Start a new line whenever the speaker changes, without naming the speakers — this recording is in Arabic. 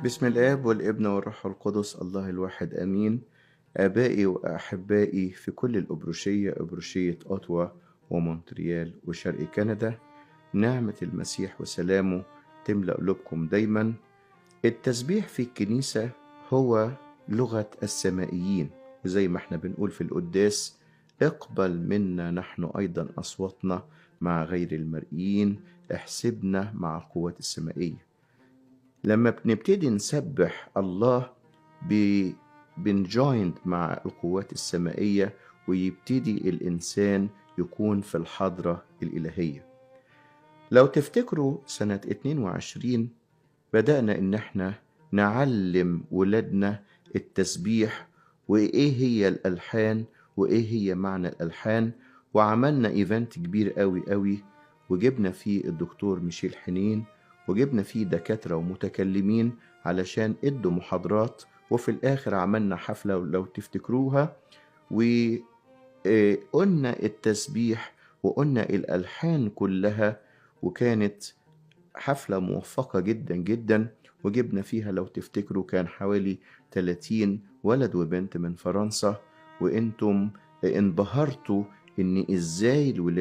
بسم الآب والابن والروح القدس الله الواحد آمين. آبائي وأحبائي في كل الأبروشية، أبروشية أوتوا ومونتريال وشرق كندا، نعمة المسيح وسلامه تملأ قلوبكم دايما. التسبيح في الكنيسة هو لغة السمائيين، وزي ما احنا بنقول في القداس: اقبل منا نحن أيضا أصواتنا مع غير المرئيين، احسبنا مع القوات السمائية. لما بنبتدي نسبح الله بنجويند مع القوات السمائية، ويبتدي الإنسان يكون في الحضرة الإلهية. لو تفتكروا سنة 22 بدأنا إن احنا نعلم ولادنا التسبيح، وإيه هي الألحان، وإيه هي معنى الألحان. وعملنا إيفنت كبير قوي، وجبنا فيه الدكتور ميشيل حنين، وجبنا فيه دكاترة ومتكلمين علشان ادوا محاضرات. وفي الآخر عملنا حفلة لو تفتكروها، وقلنا التسبيح وقلنا الألحان كلها، وكانت حفلة موفقة جدا جدا. وجبنا فيها لو تفتكروا كان حوالي 30 ولد وبنت من فرنسا، وانتم انبهرتوا ان ازاي الولاد